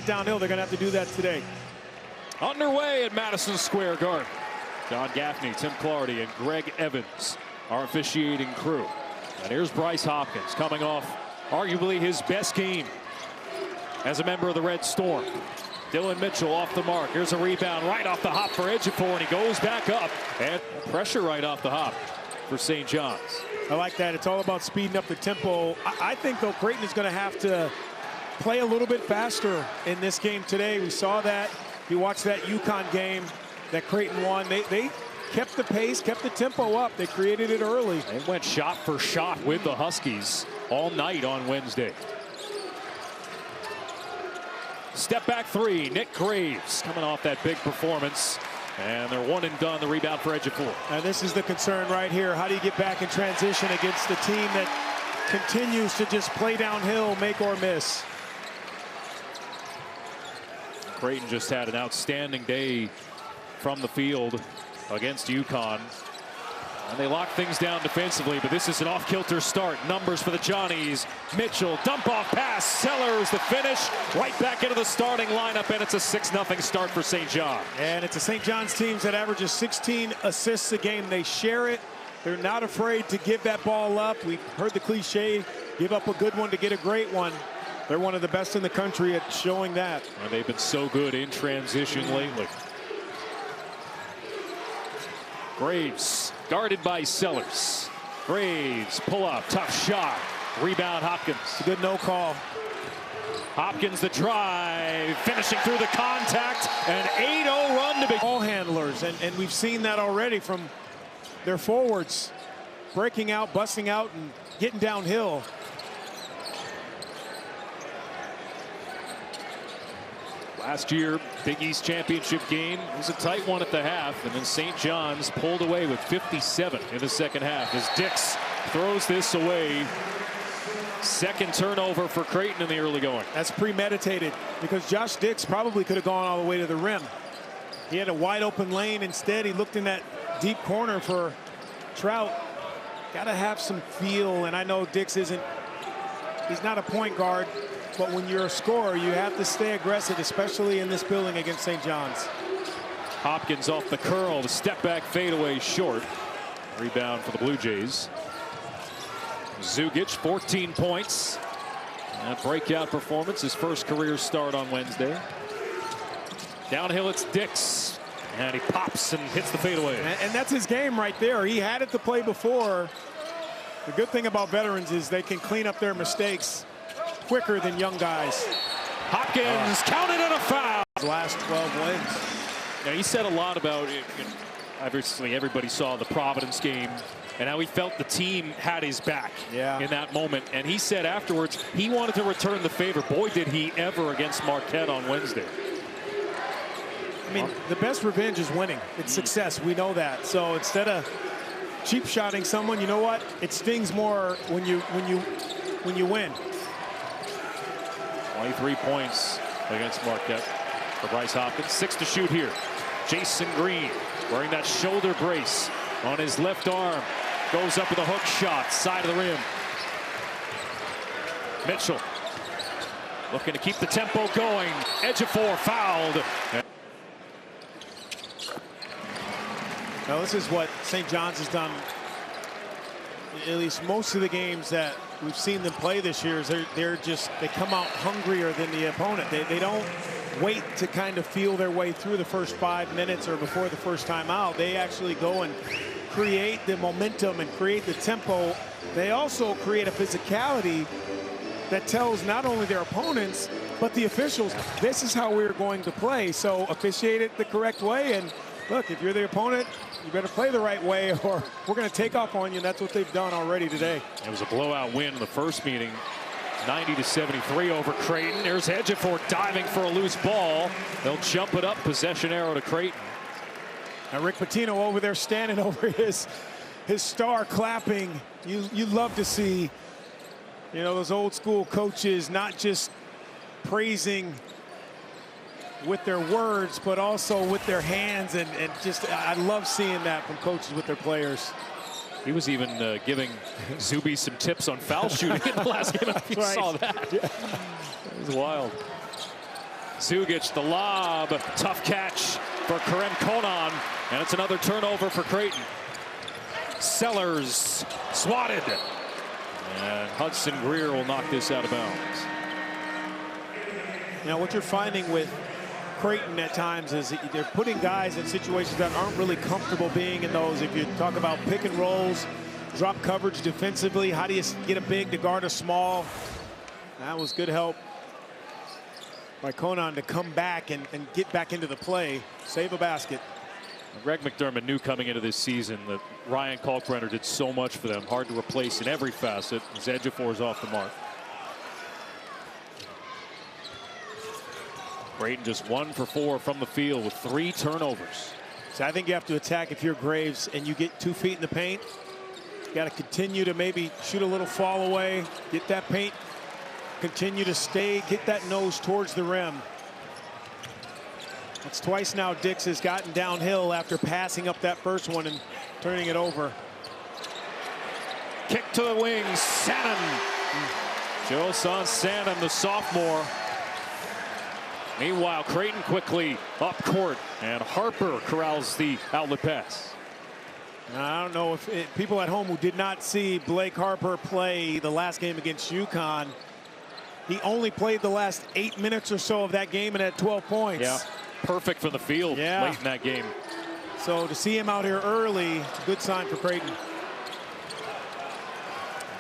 downhill. They're going to have to do that today. Underway at Madison Square Garden. John Gaffney, Tim Clardy, and Greg Evans, our officiating crew. And here's Bryce Hopkins coming off arguably his best game as a member of the Red Storm. Dillon Mitchell off the mark. Here's a rebound right off the hop for Ejiofor, and he goes back up. And pressure right off the hop for St. John's. I like that. It's all about speeding up the tempo. I think, though, Creighton is going to have to play a little bit faster in this game today. We saw that. You watched that UConn game that Creighton won. They kept the pace, kept the tempo up. They created it early. They went shot for shot with the Huskies all night on Wednesday. Step back three, Nick Graves coming off that big performance. And they're one and done. The rebound for Ejiofor. And this is the concern right here. How do you get back in transition against the team that continues to just play downhill, make or miss? Creighton just had an outstanding day from the field against UConn. And they lock things down defensively, but this is an off-kilter start. Numbers for the Johnnies. Mitchell, dump-off pass. Sellers, the finish. Right back into the starting lineup, and it's a 6-0 start for St. John. And it's a St. John's team that averages 16 assists a game. They share it. They're not afraid to give that ball up. We've heard the cliche, give up a good one to get a great one. They're one of the best in the country at showing that. And they've been so good in transition lately. Graves guarded by Sellers. Graves pull up, tough shot. Rebound Hopkins. It's a good no call. Hopkins the drive, finishing through the contact, an 8-0 run to be. Ball handlers, and we've seen that already from their forwards. Breaking out, busting out, and getting downhill. Last year, Big East championship game was a tight one at the half, and then St. John's pulled away with 57 in the second half as Dix throws this away. Second turnover for Creighton in the early going. That's premeditated because Josh Dix probably could have gone all the way to the rim. He had a wide open lane. Instead, he looked in that deep corner for Trout. Got to have some feel, and I know Dix he's not a point guard. But when you're a scorer, you have to stay aggressive, especially in this building against St. John's. Hopkins off the curl, the step back fadeaway short. Rebound for the Blue Jays. Zugic, 14 points. And a breakout performance, his first career start on Wednesday. Downhill, it's Dix. And he pops and hits the fadeaway. And that's his game right there. He had it to play before. The good thing about veterans is they can clean up their mistakes quicker than young guys. Hopkins counted and a foul. His last 12 wins. Now, he said a lot about it. Obviously, everybody saw the Providence game and how he felt the team had his back in that moment. And he said afterwards he wanted to return the favor. Boy, did he ever against Marquette on Wednesday. I mean, the best revenge is winning. It's success. We know that. So instead of cheap shotting someone, you know what? It stings more when you win. 23 points against Marquette for Bryce Hopkins. 6 to shoot here. Jason Green wearing that shoulder brace on his left arm. Goes up with a hook shot, side of the rim. Mitchell looking to keep the tempo going. Ejiofor fouled. Now this is what St. John's has done. At least most of the games that we've seen them play this year is they come out hungrier than the opponent. They don't wait to kind of feel their way through the first 5 minutes or before the first time out. They actually go and create the momentum and create the tempo. They also create a physicality that tells not only their opponents but the officials, this is how we're going to play. So officiate it the correct way, and look, if you're the opponent, you better play the right way or we're going to take off on you, and that's what they've done already today. It was a blowout win in the first meeting, 90-73 over Creighton. There's Ejiofor diving for a loose ball. They'll jump it up, possession arrow to Creighton. Now Rick Pitino over there standing over his star clapping. You love to see, you know, those old school coaches not just praising with their words, but also with their hands, and just I love seeing that from coaches with their players. He was even giving Zuby some tips on foul shooting in the last game. If you saw that. Yeah. It was wild. Zugic, the lob, tough catch for Kerem Konan, and it's another turnover for Creighton. Sellers swatted, and Hudson Greer will knock this out of bounds. Now, what you're finding with Creighton at times is that they're putting guys in situations that aren't really comfortable being in those. If you talk about pick and rolls, drop coverage defensively, how do you get a big to guard a small? That was good help by Konan to come back and get back into the play, save a basket. Greg McDermott knew coming into this season that Ryan Kalkbrenner did so much for them, hard to replace in every facet. As Ejiofor off the mark. Creighton just 1 for 4 from the field with 3 turnovers. So I think you have to attack if you're Graves and you get 2 feet in the paint. You got to continue to maybe shoot a little fall away, get that paint, continue to stay, get that nose towards the rim. It's twice now Dix has gotten downhill after passing up that first one and turning it over. Kick to the wings, Sannon. Joe Sannon, the sophomore. Meanwhile, Creighton quickly up court, and Harper corrals the outlet pass. I don't know if people at home who did not see Blake Harper play the last game against UConn, he only played the last 8 minutes or so of that game and had 12 points. Yeah, perfect for the field late in that game. So to see him out here early, it's a good sign for Creighton.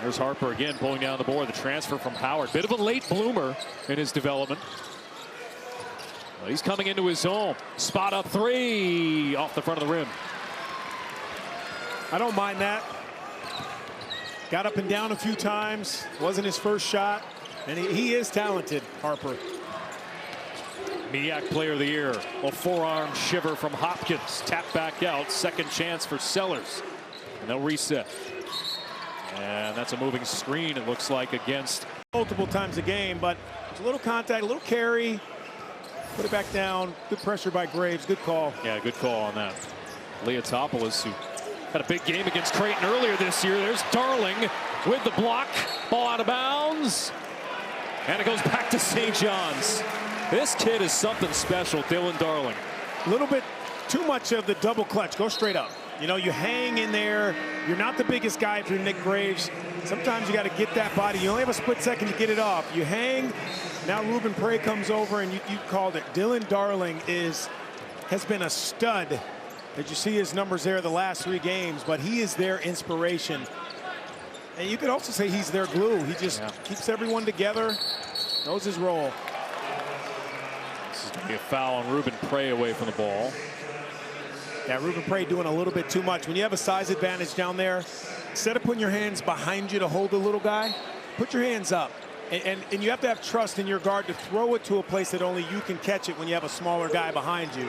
There's Harper again pulling down the board. The transfer from Howard. Bit of a late bloomer in his development. Well, he's coming into his own. Spot up 3 off the front of the rim. I don't mind that. Got up and down a few times. Wasn't his first shot. And he is talented, Harper. MEAC Player of the Year. A forearm shiver from Hopkins. Tap back out. Second chance for Sellers. And they'll reset. And that's a moving screen, it looks like, against. Multiple times a game, but it's a little contact, a little carry. Put it back down. Good pressure by Graves. Good call. Yeah, good call on that. Leotopoulos, who had a big game against Creighton earlier this year. There's Darling with the block. Ball out of bounds. And it goes back to St. John's. This kid is something special, Dillon Darling. A little bit too much of the double clutch. Go straight up. You know, you hang in there. You're not the biggest guy if you're Nick Graves. Sometimes you got to get that body. You only have a split second to get it off. You hang. Now Ruben Prey comes over, and you called it. Dillon Darling has been a stud. Did you see his numbers there the last 3 games? But he is their inspiration. And you could also say he's their glue. He just keeps everyone together, knows his role. This is going to be a foul on Ruben Prey away from the ball. Yeah, Ruben Prey doing a little bit too much. When you have a size advantage down there, instead of putting your hands behind you to hold the little guy, put your hands up. And you have to have trust in your guard to throw it to a place that only you can catch it when you have a smaller guy behind you.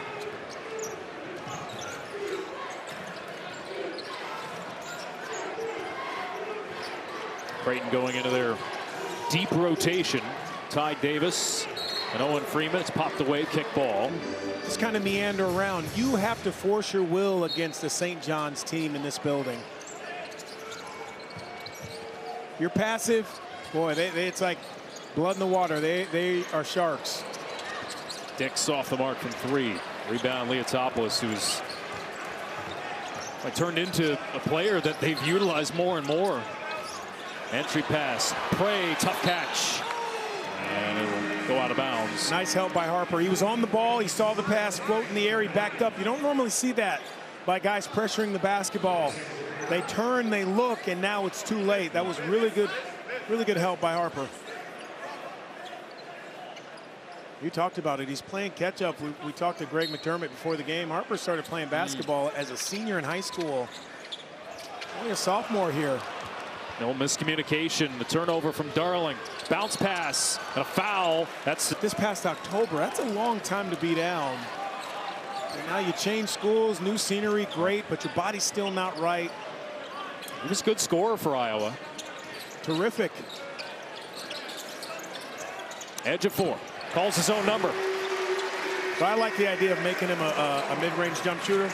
Creighton going into their deep rotation. Ty Davis and Owen Freeman. It's popped away, kick ball. Just kind of meander around. You have to force your will against the St. John's team in this building. You're passive. Boy, it's like blood in the water. They are sharks. Dix off the mark from 3. Rebound Leotopoulos, who's turned into a player that they've utilized more and more. Entry pass. Prey, tough catch. And it'll go out of bounds. Nice help by Harper. He was on the ball. He saw the pass float in the air. He backed up. You don't normally see that by guys pressuring the basketball. They turn, they look, and now it's too late. That was really good help by Harper. You talked about it. He's playing catch up. We talked to Greg McDermott before the game. Harper started playing basketball as a senior in high school. Only a sophomore here. No miscommunication. The turnover from Darling. Bounce pass and a foul. That's this past October. That's a long time to be down. And now you change schools, new scenery, great, but your body's still not right. He was a good scorer for Iowa. Terrific. Ejiofor calls his own number. But I like the idea of making him a mid-range jump shooter,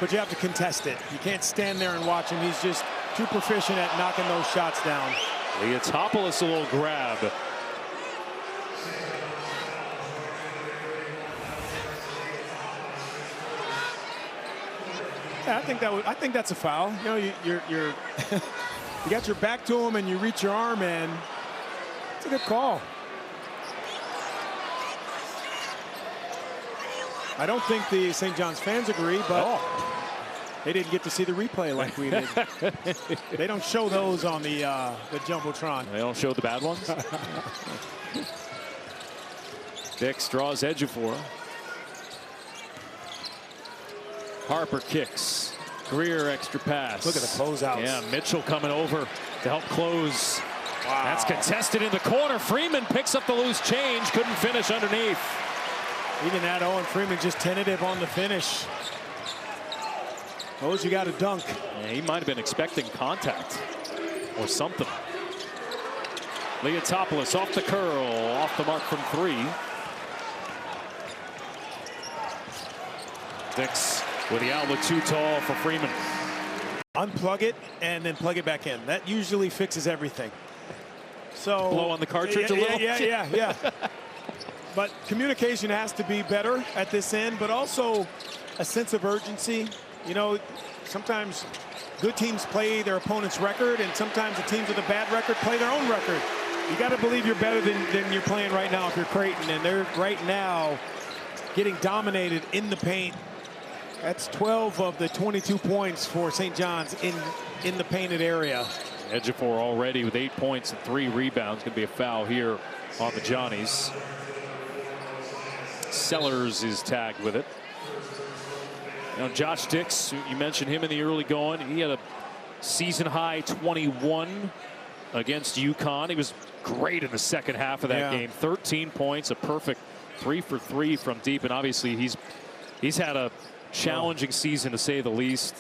but you have to contest it. You can't stand there and watch him. He's just too proficient at knocking those shots down. Leotopoulos a little grab. Yeah, I think that's a foul. You know, you're you got your back to him and you reach your arm in. It's a good call. I don't think the St. John's fans agree, but they didn't get to see the replay like we did. They don't show those on the Jumbotron. They don't show the bad ones. Dix draws Ejiofor. Harper kicks. Greer extra pass. Look at the closeouts. Yeah, Mitchell coming over to help close. Wow. That's contested in the corner. Freeman picks up the loose change. Couldn't finish underneath. Even that, Owen Freeman just tentative on the finish. Those you got to dunk. Yeah, he might have been expecting contact or something. Leotopoulos off the curl, off the mark from 3. Dix with the outlet too tall for Freeman. Unplug it and then plug it back in. That usually fixes everything. So blow on the cartridge a little. Yeah. But communication has to be better at this end, but also a sense of urgency. You know, sometimes good teams play their opponent's record, and sometimes the teams with a bad record play their own record. You got to believe you're better than you're playing right now if you're Creighton, and they're right now getting dominated in the paint. That's 12 of the 22 points for St. John's in the painted area. Ejiofor already with 8 points and 3 rebounds. Going to be a foul here on the Johnnies. Sellers is tagged with it. Now Josh Dix, you mentioned him in the early going. He had a season high 21 against UConn. He was great in the second half of that game. 13 points, a perfect 3 for 3 from deep, and obviously he's had a challenging season to say the least.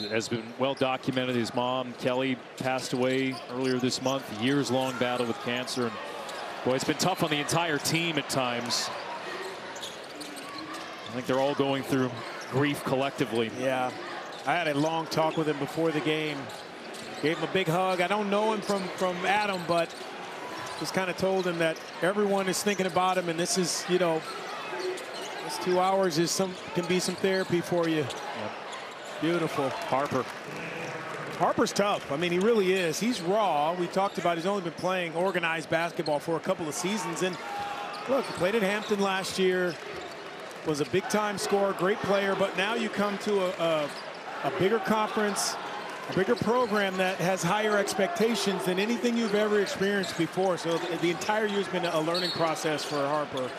Has been well documented. His mom Kelly passed away earlier this month. Years-long battle with cancer, and boy, it's been tough on the entire team at times. I think they're all going through grief collectively. Yeah, I had a long talk with him before the game. Gave him a big hug. I don't know him from Adam, but just kind of told him that everyone is thinking about him, and this is, you know, this 2 hours can be some therapy for you. Yep. Beautiful. Harper's tough. I mean, he really is. He's raw. We talked about he's only been playing organized basketball for a couple of seasons, and look, he played at Hampton last year. Was a big-time scorer, great player, but now you come to a bigger conference, a bigger program that has higher expectations than anything you've ever experienced before. So the entire year has been a learning process for Harper.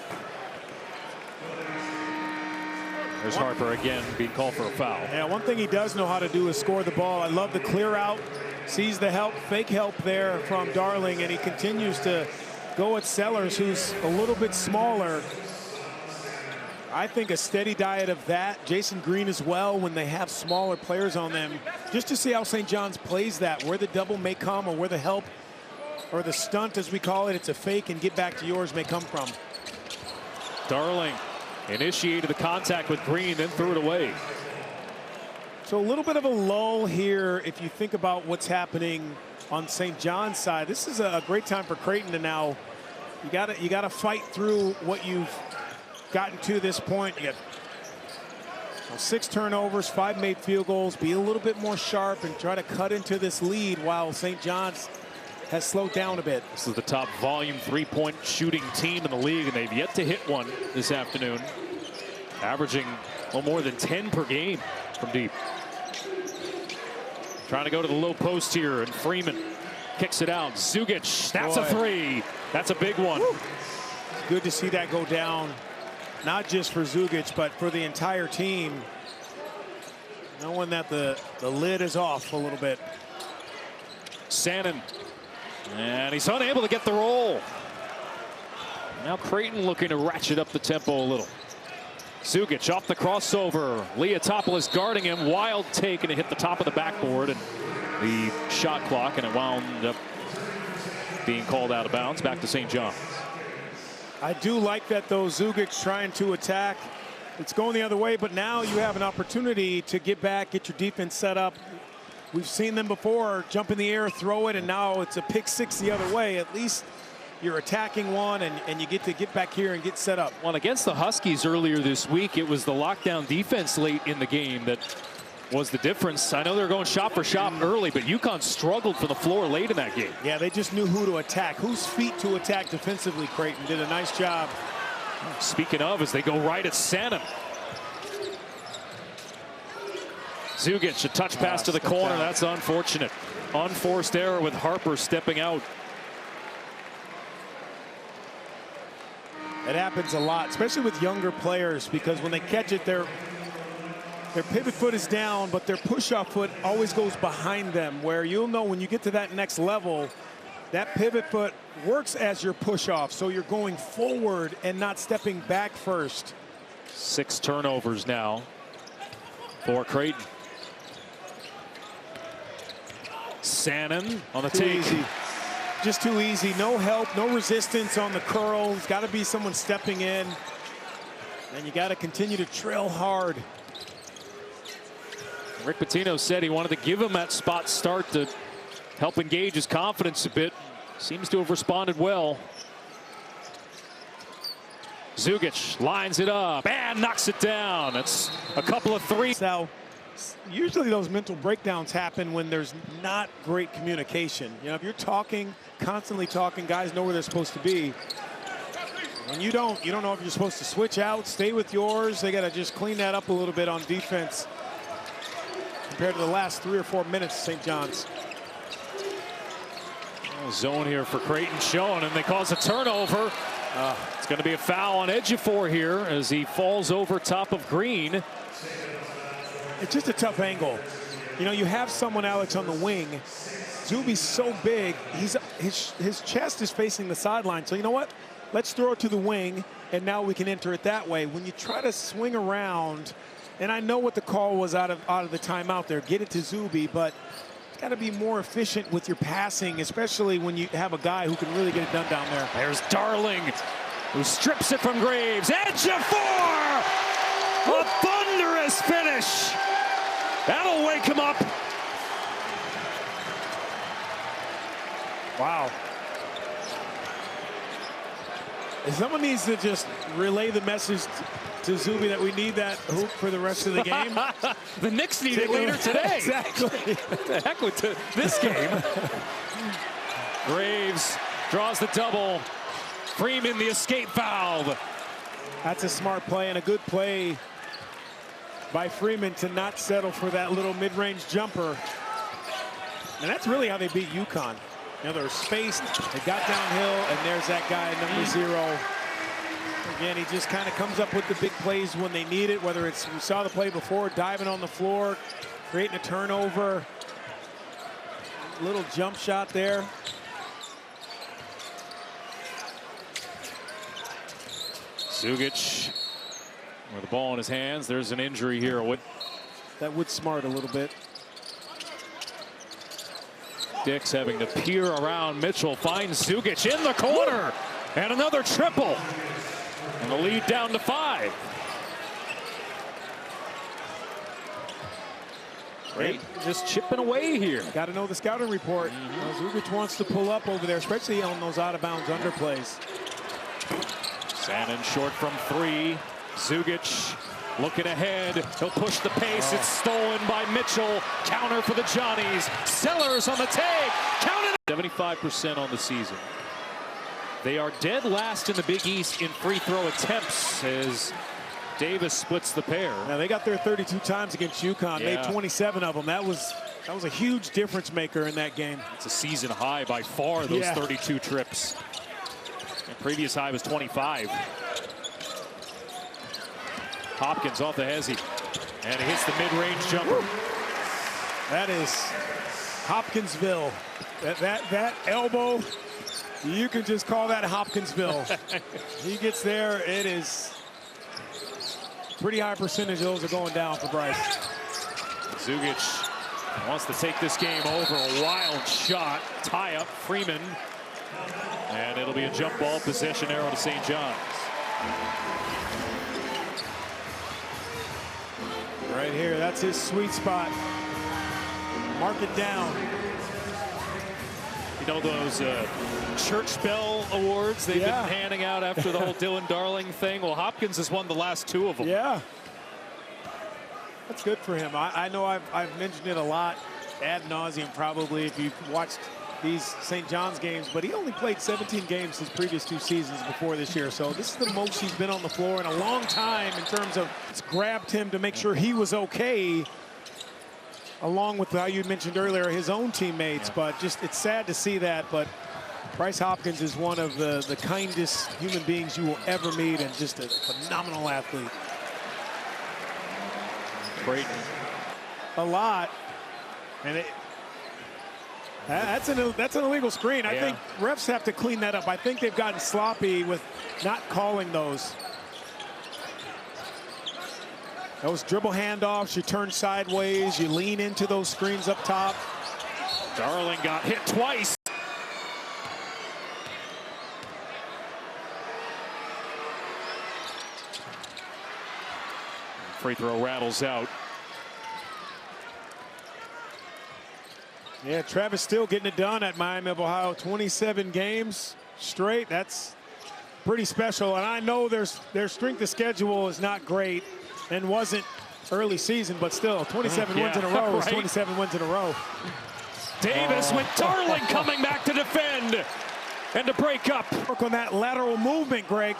There's Harper again being called for a foul. Yeah, one thing he does know how to do is score the ball. I love the clear out, sees the help, fake help there from Darling, and he continues to go at Sellers, who's a little bit smaller. I think a steady diet of that. Jason Green as well, when they have smaller players on them, just to see how St. John's plays that, where the double may come or where the help or the stunt, as we call it, it's a fake and get back to yours, may come from. Darling initiated the contact with Green, then threw it away. So a little bit of a lull here if you think about what's happening on St. John's side. This is a great time for Creighton to now, you gotta fight through what you've gotten to this point. You got 6 turnovers, 5 made field goals. Be a little bit more sharp and try to cut into this lead while St. John's has slowed down a bit. This is the top volume 3-point shooting team in the league, and they've yet to hit one this afternoon. Averaging more than 10 per game from deep. Trying to go to the low post here, and Freeman kicks it out. Zugic, that's a 3. That's a big one. Woo. It's good to see that go down. Not just for Zugic, but for the entire team. Knowing that the lid is off a little bit. Sannon. And he's unable to get the roll. Now Creighton looking to ratchet up the tempo a little. Zugic off the crossover. Leotopoulos guarding him. Wild take, and it hit the top of the backboard and the shot clock, and it wound up being called out of bounds. Back to St. John's. I do like that, though. Zugic trying to attack. It's going the other way, but now you have an opportunity to get back, get your defense set up. We've seen them before, jump in the air, throw it, and now it's a pick 6 the other way. At least you're attacking one, and you get to get back here and get set up. Well, against the Huskies earlier this week, it was the lockdown defense late in the game that was the difference. I know they're going shot for shot early, but UConn struggled from the floor late in that game. Yeah, they just knew who to attack, whose feet to attack defensively. Creighton did a nice job. Speaking of, as they go right at Sanum. Zugic, a touch pass to the corner. That's unfortunate. Unforced error with Harper stepping out. It happens a lot, especially with younger players, because when they catch it, their pivot foot is down, but their push-off foot always goes behind them, where you'll know when you get to that next level, that pivot foot works as your push-off, so you're going forward and not stepping back first. 6 turnovers now for Creighton. Sanum on the take. Easy. Just too easy. No help, no resistance on the curl. There's got to be someone stepping in, and you got to continue to trail hard. Rick Pitino said he wanted to give him that spot start to help engage his confidence a bit. Seems to have responded well. Zugic lines it up and knocks it down. It's a couple of threes. Now, usually those mental breakdowns happen when there's not great communication. You know, if you're talking, constantly talking, guys know where they're supposed to be. When you don't know if you're supposed to switch out, stay with yours. They got to just clean that up a little bit on defense compared to the last 3 or 4 minutes of St. John's. Zone here for Creighton showing, and they cause a turnover. It's going to be a foul on Ejiofor here as he falls over top of Green. It's just a tough angle. You know, you have someone, Alex, on the wing. Zuby's so big, his chest is facing the sideline. So you know what? Let's throw it to the wing, and now we can enter it that way. When you try to swing around, and I know what the call was out of the timeout there, get it to Zuby, but it's got to be more efficient with your passing, especially when you have a guy who can really get it done down there. There's Darling, who strips it from Graves. Ejiofor! A thunderous finish. That'll wake him up. Wow. Someone needs to just relay the message to Zuby that we need that hoop for the rest of the game. The Knicks need it later today. Exactly. What the heck with this game? Graves draws the double. Freeman the escape valve. That's a smart play and a good play by Freeman to not settle for that little mid-range jumper. And that's really how they beat UConn. You know, they're spaced, they got downhill, and there's that guy, number 0. Again, he just kind of comes up with the big plays when they need it, whether it's, we saw the play before, diving on the floor, creating a turnover. Little jump shot there. Zugic with the ball in his hands. There's an injury here. That would smart a little bit. Dix having to peer around Mitchell, finds Zugic in the corner, and another triple. And the lead down to 5. Great, just chipping away here. Got to know the scouting report. Zugic wants to pull up over there, especially on those out-of-bounds underplays. Sanum short from 3. Zugic looking ahead. He'll push the pace. It's stolen by Mitchell. Counter for the Johnnies. Sellers on the take. Counted. 75% on the season. They are dead last in the Big East in free throw attempts as Davis splits the pair. Now they got there 32 times against UConn. Yeah. Made 27 of them. That was a huge difference maker in that game. It's a season high by far, those 32 trips. The previous high was 25. Hopkins off the hezzy, and he hits the mid-range jumper. That is Hopkinsville. That elbow, you can just call that Hopkinsville. He gets there, it is pretty high percentage of those are going down for Bryce. Zugic wants to take this game over. A wild shot, tie up Freeman, and it'll be a jump ball possession arrow to St. John's. Right here, that's his sweet spot. Mark it down. You know those church bell awards they've been handing out after the whole Dillon Darling thing? Well, Hopkins has won the last 2 of them. Yeah. That's good for him. I know I've mentioned it a lot, ad nauseum probably, if you've watched these St. John's games, but he only played 17 games his previous 2 seasons before this year. So this is the most he's been on the floor in a long time in terms of it's grabbed him to make sure he was okay, along with how you mentioned earlier, his own teammates. But just it's sad to see that. But Bryce Hopkins is one of the kindest human beings you will ever meet, and just a phenomenal athlete. Creighton. A lot. And that's an illegal screen. I think refs have to clean that up. I think they've gotten sloppy with not calling those. Those dribble handoffs, you turn sideways, you lean into those screens up top. Darling got hit twice. Free throw rattles out. Yeah, Travis still getting it done at Miami of Ohio. 27 games straight. That's pretty special. And I know their strength of schedule is not great and wasn't early season, but still 27 wins in a row is 27 wins in a row. Davis with Darling coming back to defend and to break up. Work on that lateral movement, Greg.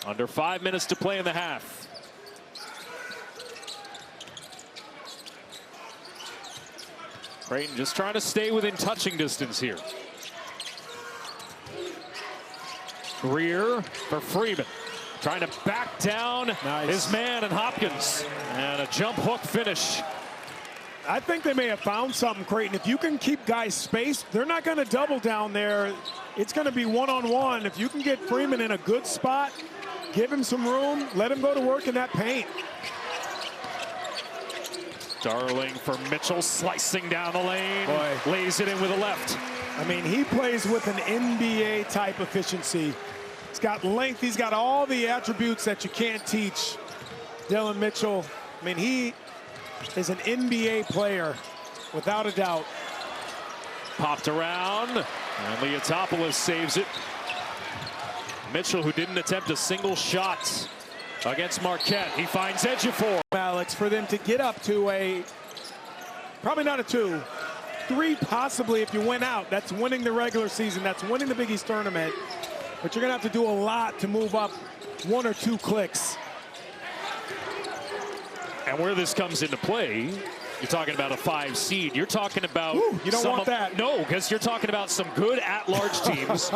Under 5 minutes to play in the half. Creighton just trying to stay within touching distance here. Greer for Freeman. Trying to back down his man and Hopkins. And a jump hook finish. I think they may have found something, Creighton. If you can keep guys spaced, they're not going to double down there. It's going to be one-on-one. If you can get Freeman in a good spot, give him some room, let him go to work in that paint. Darling for Mitchell, slicing down the lane. Lays it in with a left. I mean, he plays with an NBA type efficiency. He's got length, he's got all the attributes that you can't teach. Dillon Mitchell, I mean, he is an NBA player, without a doubt. Popped around, and Leotopoulos saves it. Mitchell, who didn't attempt a single shot against Marquette. He finds Ejiofor. Alex, for them to get up to a, probably not a 2, 3 possibly if you win out. That's winning the regular season. That's winning the Big East tournament. But you're going to have to do a lot to move up 1 or 2 clicks. And where this comes into play, you're talking about a 5 seed. You're talking about... Ooh, you don't want that. No, because you're talking about some good at-large teams.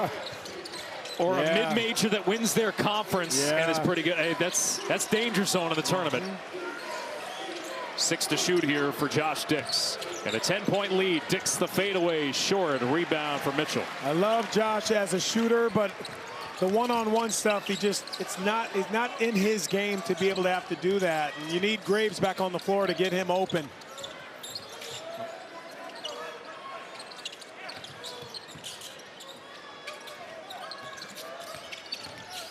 Or a mid-major that wins their conference and is pretty good. Hey, that's danger zone in the tournament. 6 to shoot here for Josh Dix. And a 10-point lead. Dix the fadeaway short. Rebound for Mitchell. I love Josh as a shooter, but the one-on-one stuff, it's not in his game to be able to have to do that. And you need Graves back on the floor to get him open.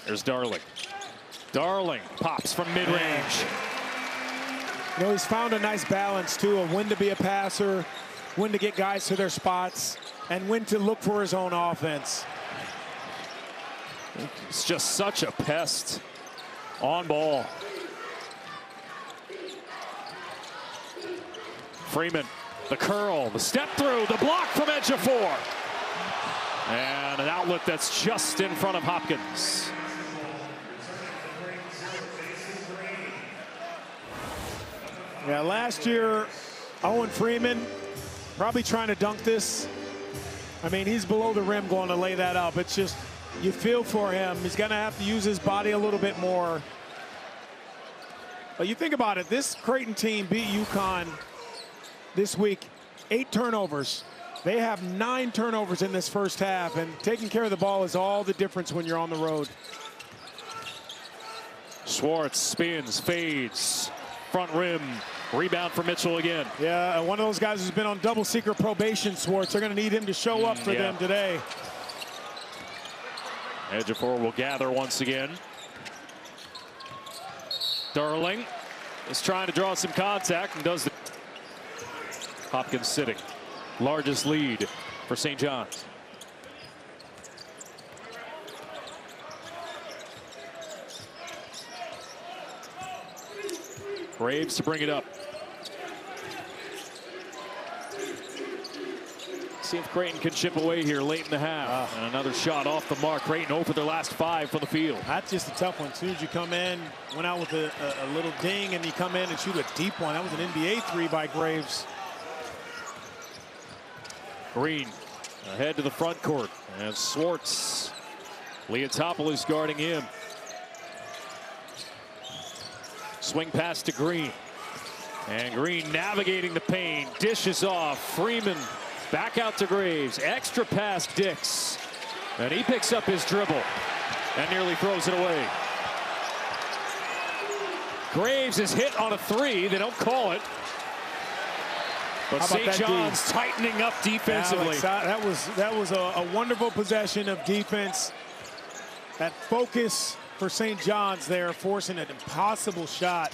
There's Darling. Darling pops from mid-range. You know, he's found a nice balance, too, of when to be a passer, when to get guys to their spots, and when to look for his own offense. It's just such a pest on ball. Freeman, the curl, the step through, the block from Ejiofor. And an outlet that's just in front of Hopkins. Yeah, last year, Owen Freeman probably trying to dunk this. I mean, he's below the rim going to lay that up. It's just, you feel for him. He's going to have to use his body a little bit more. But you think about it, this Creighton team beat UConn this week, 8 turnovers. They have 9 turnovers in this first half, and taking care of the ball is all the difference when you're on the road. Schwartz spins, fades, front rim. Rebound for Mitchell again. Yeah, one of those guys who's been on double secret probation, Schwartz. They're going to need him to show up for them today. Ejiofor will gather once again. Sterling is trying to draw some contact and does the. Hopkins sitting. Largest lead for St. John's. Graves to bring it up. See if Creighton can chip away here late in the half. And another shot off the mark. Creighton 0 for their last 5 from the field. That's just a tough one. As soon as you come in, went out with a little ding, and you come in and shoot a deep one. That was an NBA 3 by Graves. Green ahead to the front court. And Swartz. Leotopoulos guarding him. Swing pass to Green. And Green navigating the paint. Dishes off. Freeman back out to Graves. Extra pass Dix. And he picks up his dribble and nearly throws it away. Graves is hit on a 3. They don't call it. But St. John's tightening up defensively. Alex, that was a wonderful possession of defense. That focus for St. John's there, forcing an impossible shot.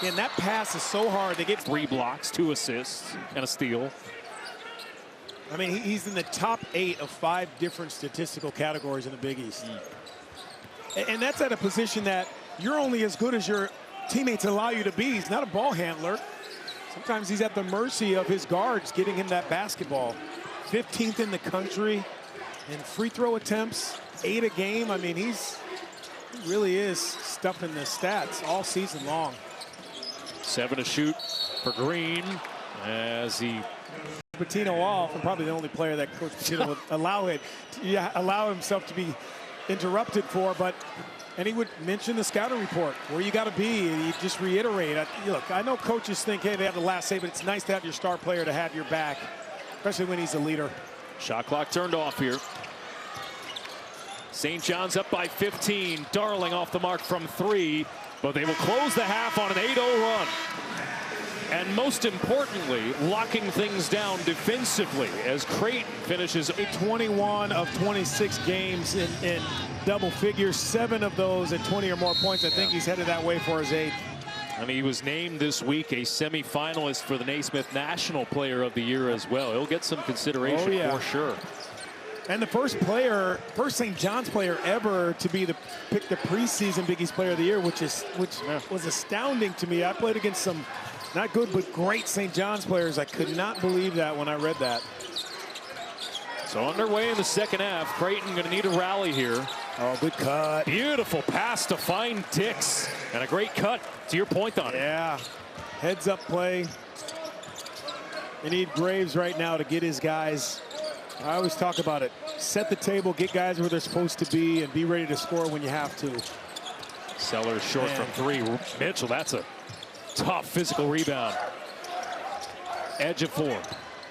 And that pass is so hard. They get 3 blocks, 2 assists, and a steal. I mean, he's in the top 8 of 5 different statistical categories in the Big East. And that's at a position that you're only as good as your teammates allow you to be. He's not a ball handler. Sometimes he's at the mercy of his guards getting him that basketball. 15th in the country in free throw attempts, 8 a game. I mean, he really is stuffing the stats all season long. 7 to shoot for Green as he. Patino off, and probably the only player that Coach Patino would allow himself to be interrupted for, and he would mention the scouting report, where you got to be. And he just reiterate. Look, I know coaches think, hey, they have the last say, but it's nice to have your star player to have your back, especially when he's a leader. Shot clock turned off here. St. John's up by 15. Darling off the mark from 3, but they will close the half on an 8-0 run. And most importantly, locking things down defensively as Creighton finishes 21 of 26 games in double figures, 7 of those at 20 or more points. I think he's headed that way for his 8th. And he was named this week a semifinalist for the Naismith National Player of the Year as well. He'll get some consideration for sure. And the first St. John's player ever to be picked the preseason Big East Player of the Year, which was astounding to me. I played against some not good but great St. John's players. I could not believe that when I read that. So underway in the second half. Creighton going to need a rally here. Oh, good cut. Beautiful pass to find Dix. And a great cut, to your point on it. Yeah. Heads up play. They need Graves right now to get his guys. I always talk about it. Set the table, get guys where they're supposed to be, and be ready to score when you have to. Sellers short from 3. Mitchell, that's a tough physical rebound. Edge of 4.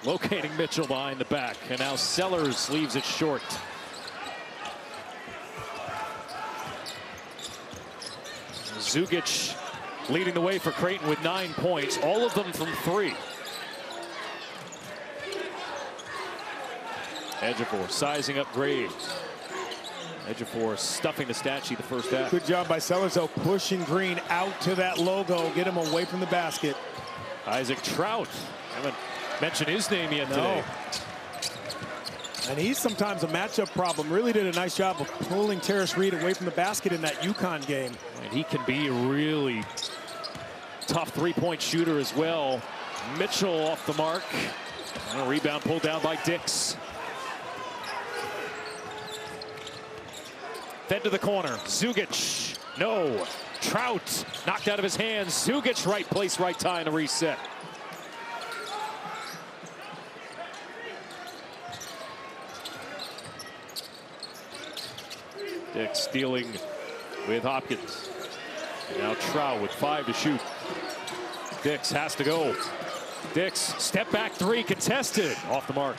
Locating Mitchell behind the back. And now Sellers leaves it short. Zugic leading the way for Creighton with 9 points, all of them from 3. Ejiofor sizing up Graves. Ejiofor stuffing the stat sheet the first half. Good job by Sellers, though, pushing Green out to that logo, get him away from the basket. Isaac Trout. Haven't mentioned his name yet today. And he's sometimes a matchup problem. Really did a nice job of pulling Terrace Reed away from the basket in that UConn game. And he can be a really tough three-point shooter as well. Mitchell off the mark. And a rebound pulled down by Dix. Fed to the corner. Zugic. No. Trout knocked out of his hands. Zugic, right place, right time to reset. Dix dealing with Hopkins. And now Trout with 5 to shoot. Dix has to go. Dix, step back 3, contested. Off the mark.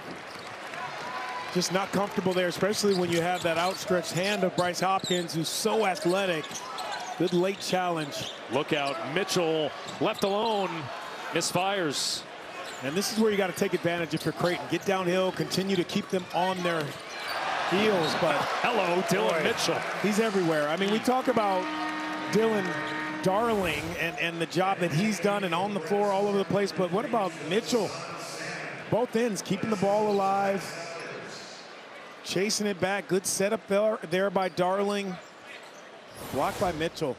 Just not comfortable there, especially when you have that outstretched hand of Bryce Hopkins, who's so athletic. Good late challenge. Look out, Mitchell left alone, misfires. And this is where you got to take advantage if you're Creighton. Get downhill, continue to keep them on their heels, but hello, Dillon Mitchell. He's everywhere. I mean, we talk about Dillon darling and the job that he's done and on the floor all over the place. But what about Mitchell? Both ends, keeping the ball alive, chasing it back. Good setup there by Darling. Blocked by Mitchell.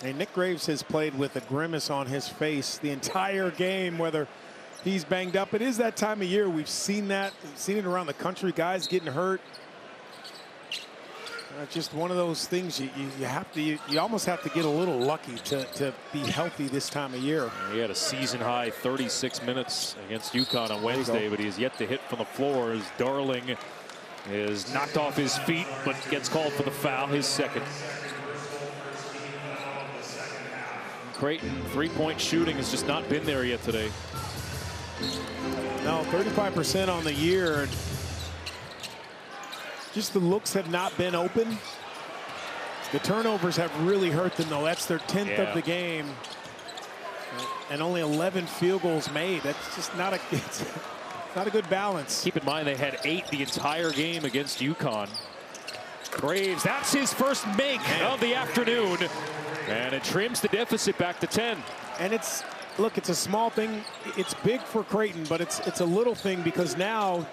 And Nick Graves has played with a grimace on his face the entire game, whether he's banged up. It is that time of year. We've seen that. We've seen it around the country. Guys getting hurt. Just one of those things you almost have to get a little lucky to be healthy this time of year. He had a season high 36 minutes against UConn on Wednesday, but he has yet to hit from the floor as Darling is knocked off his feet but gets called for the foul, his second. Creighton three-point shooting has just not been there yet today. No, 35% on the year. Just the looks have not been open. The turnovers have really hurt them, though. That's their 10th of the game. And only 11 field goals made. That's just not a good balance. Keep in mind they had 8 the entire game against UConn. Graves, that's his first make of the afternoon. And it trims the deficit back to 10. And it's a small thing. It's big for Creighton, but it's a little thing because now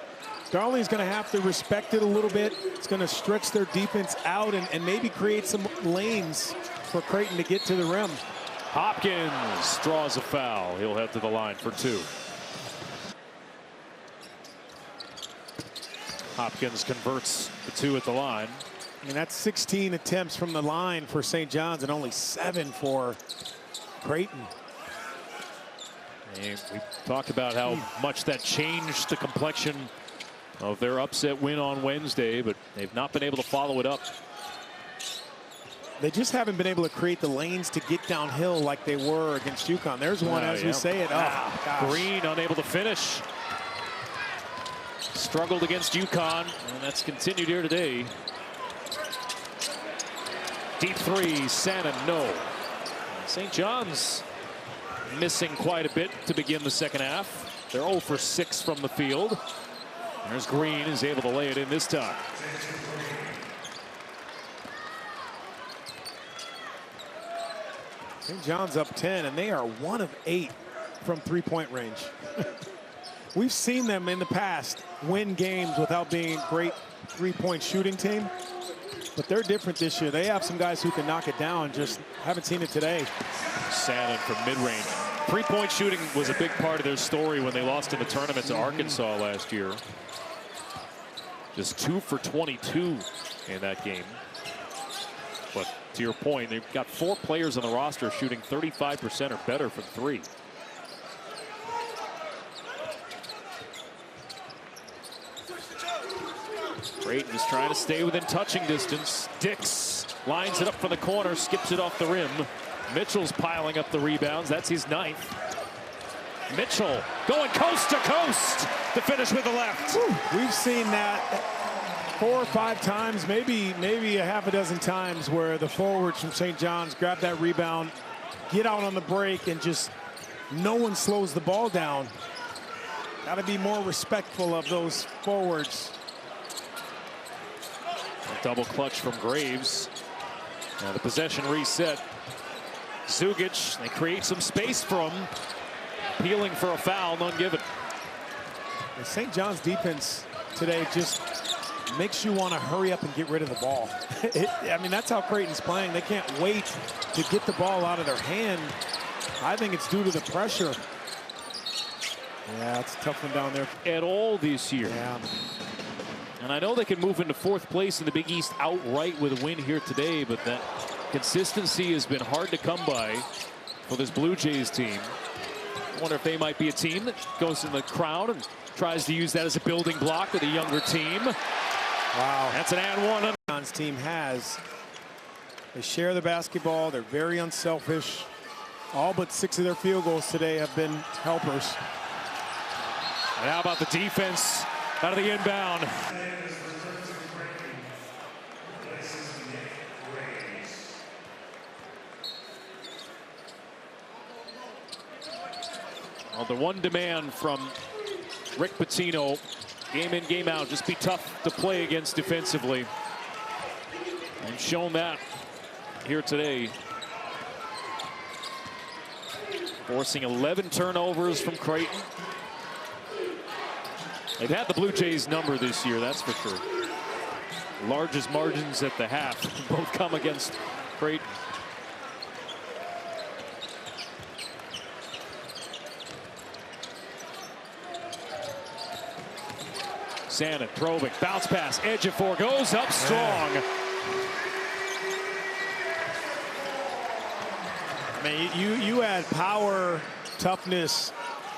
Darling's going to have to respect it a little bit. It's going to stretch their defense out and maybe create some lanes for Creighton to get to the rim. Hopkins draws a foul. He'll head to the line for 2. Hopkins converts the 2 at the line. And that's 16 attempts from the line for St. John's and only 7 for Creighton. And we talked about how much that changed the complexion of their upset win on Wednesday, but they've not been able to follow it up. They just haven't been able to create the lanes to get downhill like they were against UConn. There's one as we say it. Oh, gosh. Green unable to finish. Struggled against UConn, and that's continued here today. Deep 3, Sannon, no. St. John's missing quite a bit to begin the second half. They're 0 for 6 from the field. There's Green, is able to lay it in this time. St. John's up 10, and they are 1 of 8 from three-point range. We've seen them in the past win games without being a great three-point shooting team. But they're different this year. They have some guys who can knock it down. Just haven't seen it today. Sannon from mid-range. Three-point shooting was a big part of their story when they lost in the tournament to Arkansas last year. Just 2 for 22 in that game. But to your point, they've got 4 players on the roster shooting 35% or better from 3. Creighton is trying to stay within touching distance. Dix lines it up for the corner, skips it off the rim. Mitchell's piling up the rebounds. That's his 9th. Mitchell going coast to coast to finish with the left. We've seen that 4 or 5 times, maybe a half a dozen times, where the forwards from St. John's grab that rebound, get out on the break, and just no one slows the ball down. Got to be more respectful of those forwards. A double clutch from Graves. Now the possession reset. Zugic, they create some space for him. Peeling for a foul, none given. The St. John's defense today just makes you want to hurry up and get rid of the ball. I mean, that's how Creighton's playing. They can't wait to get the ball out of their hand. I think it's due to the pressure. Yeah, it's a tough one down there. At all this year. Yeah. And I know they can move into 4th place in the Big East outright with a win here today, but that consistency has been hard to come by for this Blue Jays team. I wonder if they might be a team that goes in the crowd and tries to use that as a building block with a younger team. Wow. That's an and one. John's team has. They share the basketball. They're very unselfish. All but 6 of their field goals today have been helpers. And how about the defense out of the inbound? Well, the one demand from Rick Pitino, game in, game out, just be tough to play against defensively. And shown that here today. Forcing 11 turnovers from Creighton. They've had the Blue Jays number this year, that's for sure. Largest margins at the half both come against Creighton. Sandin probing, bounce pass, edge of four, goes up strong. I mean, you add power, toughness,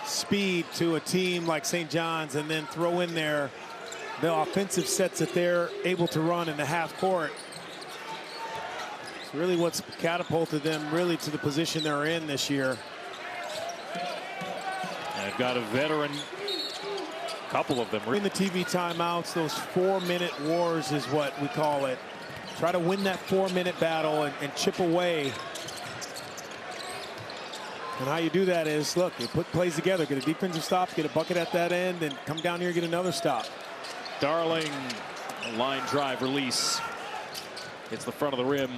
speed to a team like St. John's, and then throw in there the offensive sets that they're able to run in the half court. It's really what's catapulted them really to the position they're in this year. And they've got a veteran, couple of them. In the TV timeouts, those 4-minute wars is what we call it. Try to win that 4-minute battle and chip away. And how you do that is, look, you put plays together, get a defensive stop, get a bucket at that end, and come down here and get another stop. Darling, line drive release. Hits the front of the rim.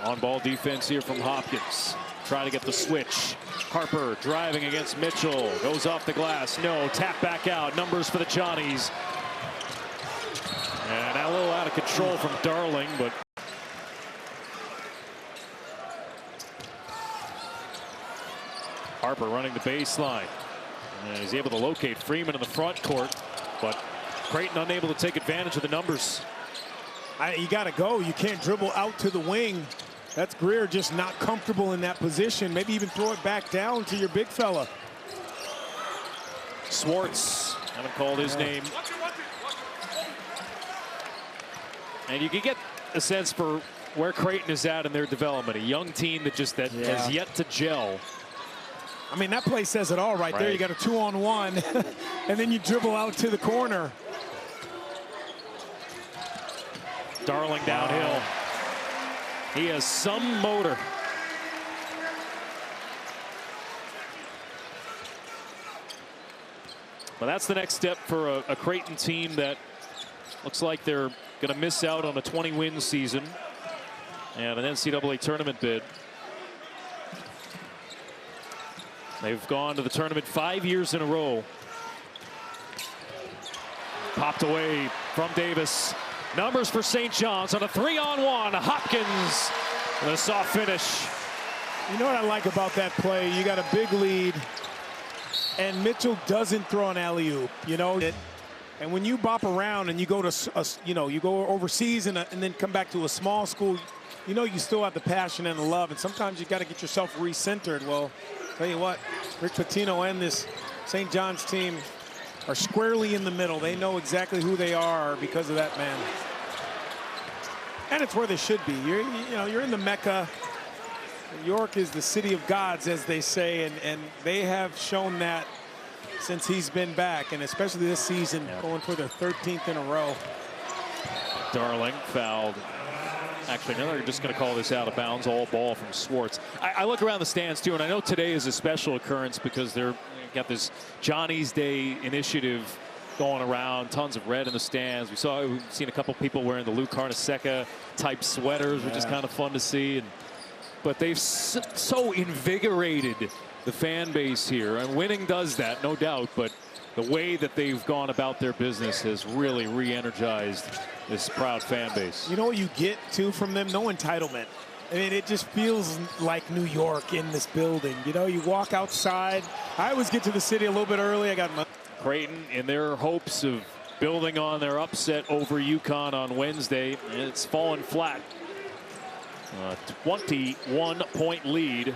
On-ball defense here from Hopkins. Trying to get the switch. Harper driving against Mitchell. Goes off the glass. No. Tap back out. Numbers for the Johnnies. And a little out of control from Darling, but Harper running the baseline. And he's able to locate Freeman in the front court, but Creighton unable to take advantage of the numbers. You got to go. You can't dribble out to the wing. That's Greer just not comfortable in that position. Maybe even throw it back down to your big fella. Swartz, haven't called his name. And you can get a sense for where Creighton is at in their development. A young team that has yet to gel. I mean, that play says it all right there. You got a 2-on-1, and then you dribble out to the corner. Darling downhill. He has some motor. But that's the next step for a Creighton team that looks like they're going to miss out on a 20-win season and an NCAA tournament bid. They've gone to the tournament 5 years in a row. Popped away from Davis. Numbers for St. John's on a 3-on-1. Hopkins with a soft finish. You know what I like about that play? You got a big lead, and Mitchell doesn't throw an alley-oop. You know, and when you bop around and you go to, you go overseas and then come back to a small school, you know you still have the passion and the love, and sometimes you got to get yourself recentered. Well, tell you what, Rick Pitino and this St. John's team are squarely in the middle. They know exactly who they are because of that man. And it's where they should be. You're in the Mecca. York is the city of gods, as they say, and they have shown that since he's been back, and especially this season, going for their 13th in a row. Darling fouled. Actually, no, they're just going to call this out of bounds. All ball from Swartz. I look around the stands, too, and I know today is a special occurrence because they're got this Johnny's Day initiative going around. Tons of red in the stands. We've seen a couple people wearing the Lou Carnesecca type sweaters, which is kind of fun to see. But they've so invigorated the fan base here, and winning does that, no doubt. But the way that they've gone about their business has really re-energized this proud fan base. You know what you get too from them? No entitlement. I mean, it just feels like New York in this building. You know, you walk outside. I always get to the city a little bit early. I got my Creighton in their hopes of building on their upset over UConn on Wednesday. It's fallen flat. 21-point lead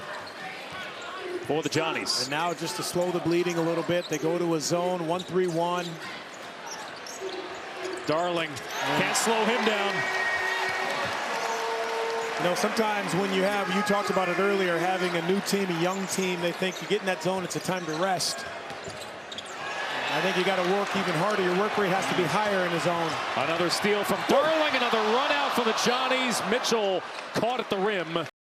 for the Johnnies. And now just to slow the bleeding a little bit, they go to a zone 1-3-1. Darling can't slow him down. You know, sometimes when you talked about it earlier, having a new team, a young team, they think you get in that zone, it's a time to rest. I think you got to work even harder. Your work rate has to be higher in the zone. Another steal from Darling, another run out for the Johnnies. Mitchell caught at the rim.